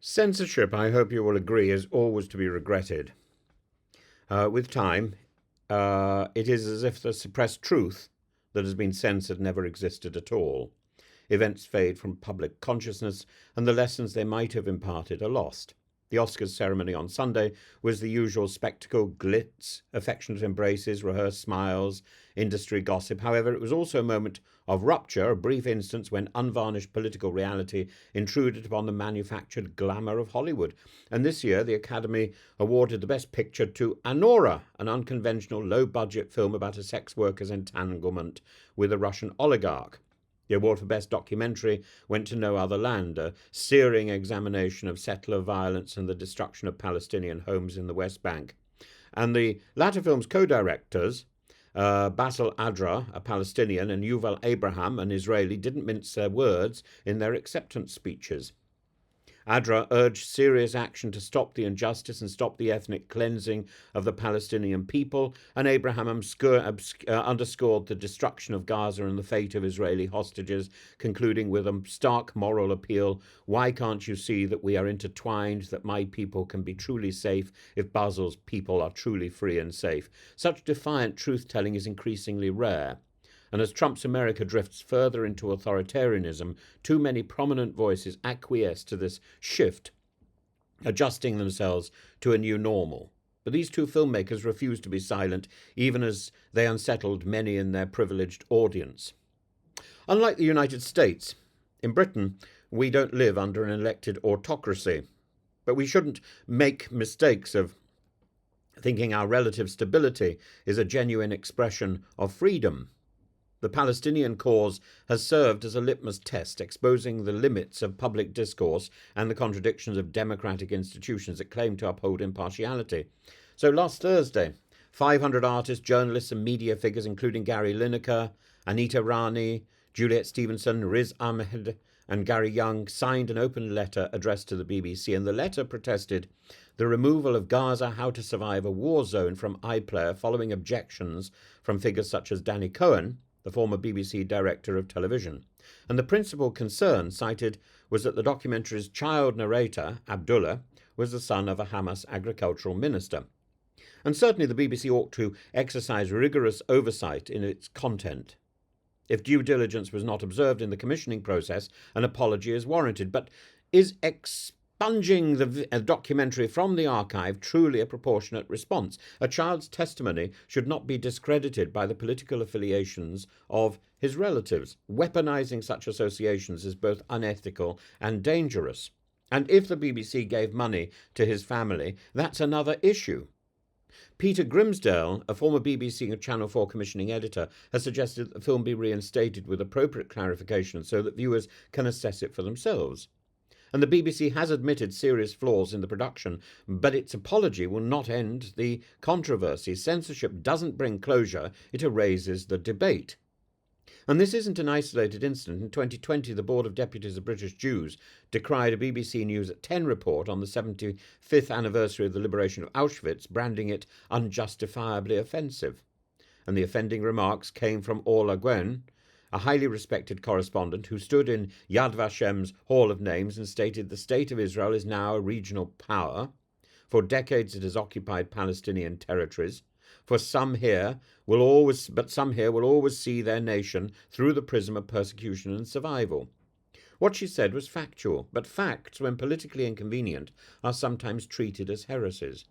Censorship, I hope you will agree, is always to be regretted. With time, it is as if the suppressed truth that has been censored never existed at all. Events fade from public consciousness, and the lessons they might have imparted are lost. The Oscars ceremony on Sunday was the usual spectacle: glitz, affectionate embraces, rehearsed smiles, industry gossip. However, it was also a moment of rupture, a brief instance when unvarnished political reality intruded upon the manufactured glamour of Hollywood. And this year, the Academy awarded the Best Picture to Anora, an unconventional, low-budget film about a sex worker's entanglement with a Russian oligarch. The award for Best Documentary went to No Other Land, a searing examination of settler violence and the destruction of Palestinian homes in the West Bank. And the latter film's co-directors, Bassel Adra, a Palestinian, and Yuval Abraham, an Israeli, didn't mince their words in their acceptance speeches. Adra urged serious action to stop the injustice and stop the ethnic cleansing of the Palestinian people, and Abraham underscored the destruction of Gaza and the fate of Israeli hostages, concluding with a stark moral appeal: why can't you see that we are intertwined, that my people can be truly safe if Basel's people are truly free and safe? Such defiant truth-telling is increasingly rare. And as Trump's America drifts further into authoritarianism, too many prominent voices acquiesce to this shift, adjusting themselves to a new normal. But these two filmmakers refuse to be silent, even as they unsettled many in their privileged audience. Unlike the United States, in Britain, we don't live under an elected autocracy. But we shouldn't make mistakes of thinking our relative stability is a genuine expression of freedom. The Palestinian cause has served as a litmus test, exposing the limits of public discourse and the contradictions of democratic institutions that claim to uphold impartiality. So last Thursday, 500 artists, journalists and media figures, including Gary Lineker, Anita Rani, Juliet Stevenson, Riz Ahmed and Gary Young, signed an open letter addressed to the BBC, and the letter protested the removal of Gaza: How to Survive a War Zone from iPlayer, following objections from figures such as Danny Cohen, the former BBC director of television. And the principal concern cited was that the documentary's child narrator, Abdullah, was the son of a Hamas agricultural minister. And certainly the BBC ought to exercise rigorous oversight in its content. If due diligence was not observed in the commissioning process, an apology is warranted. But is expunging the documentary from the archive truly a proportionate response? A child's testimony should not be discredited by the political affiliations of his relatives. Weaponizing such associations is both unethical and dangerous. And if the BBC gave money to his family, that's another issue. Peter Grimsdale, a former BBC and Channel 4 commissioning editor, has suggested that the film be reinstated with appropriate clarification so that viewers can assess it for themselves. And the BBC has admitted serious flaws in the production, but its apology will not end the controversy. Censorship doesn't bring closure, it erases the debate. And this isn't an isolated incident. In 2020, the Board of Deputies of British Jews decried a BBC News at 10 report on the 75th anniversary of the liberation of Auschwitz, branding it unjustifiably offensive. And the offending remarks came from Orla Gwen, a highly respected correspondent who stood in Yad Vashem's Hall of Names and stated the State of Israel is now a regional power. For decades it has occupied Palestinian territories. For some here will always see their nation through the prism of persecution and survival. What she said was factual, but facts, when politically inconvenient, are sometimes treated as heresies.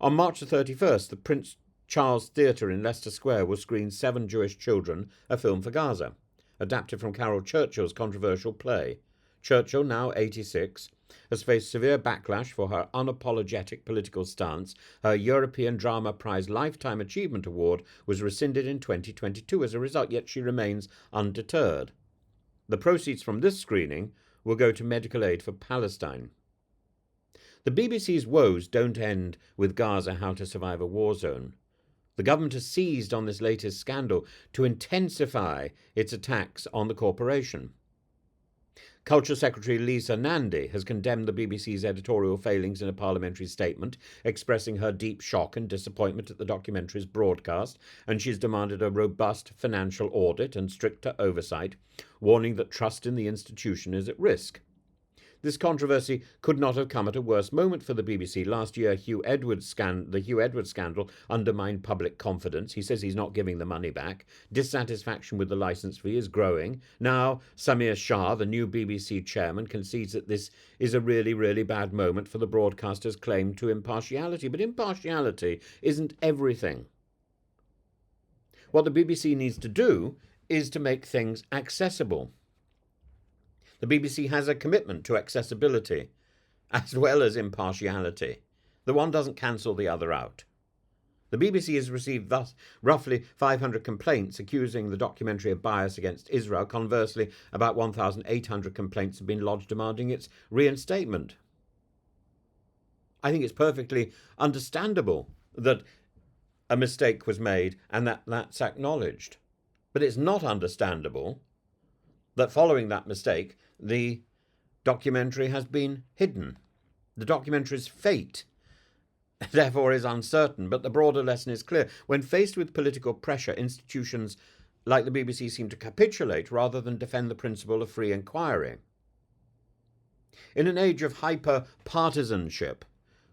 On March the 31st, the Prince Charles Theatre in Leicester Square will screen 7 Jewish Children, a film for Gaza, adapted from Carol Churchill's controversial play. Churchill, now 86, has faced severe backlash for her unapologetic political stance. Her European Drama Prize Lifetime Achievement Award was rescinded in 2022 as a result, yet she remains undeterred. The proceeds from this screening will go to medical aid for Palestine. The BBC's woes don't end with Gaza: How to Survive a War Zone. The government has seized on this latest scandal to intensify its attacks on the corporation. Culture Secretary Lisa Nandy has condemned the BBC's editorial failings in a parliamentary statement, expressing her deep shock and disappointment at the documentary's broadcast, and she's demanded a robust financial audit and stricter oversight, warning that trust in the institution is at risk. This controversy could not have come at a worse moment for the BBC. Last year, the Hugh Edwards scandal undermined public confidence. He says he's not giving the money back. Dissatisfaction with the licence fee is growing. Now, Samir Shah, the new BBC chairman, concedes that this is a really, really bad moment for the broadcaster's claim to impartiality. But impartiality isn't everything. What the BBC needs to do is to make things accessible. The BBC has a commitment to accessibility as well as impartiality. The one doesn't cancel the other out. The BBC has received thus roughly 500 complaints accusing the documentary of bias against Israel. Conversely, about 1,800 complaints have been lodged demanding its reinstatement. I think it's perfectly understandable that a mistake was made and that's acknowledged. But it's not understandable that following that mistake, the documentary has been hidden. The documentary's fate, therefore, is uncertain, but the broader lesson is clear. When faced with political pressure, institutions like the BBC seem to capitulate rather than defend the principle of free inquiry. In an age of hyper-partisanship,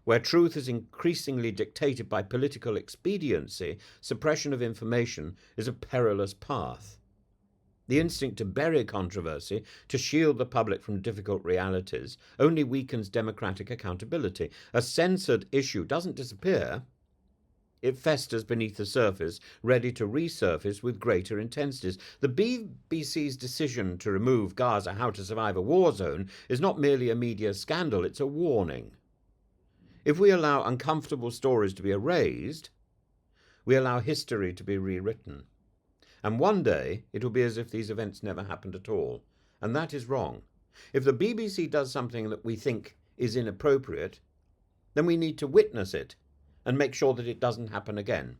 where truth is increasingly dictated by political expediency, suppression of information is a perilous path. The instinct to bury controversy, to shield the public from difficult realities, only weakens democratic accountability. A censored issue doesn't disappear. It festers beneath the surface, ready to resurface with greater intensities. The BBC's decision to remove Gaza, How to Survive a War Zone, is not merely a media scandal, it's a warning. If we allow uncomfortable stories to be erased, we allow history to be rewritten. And one day, it will be as if these events never happened at all. And that is wrong. If the BBC does something that we think is inappropriate, then we need to witness it and make sure that it doesn't happen again.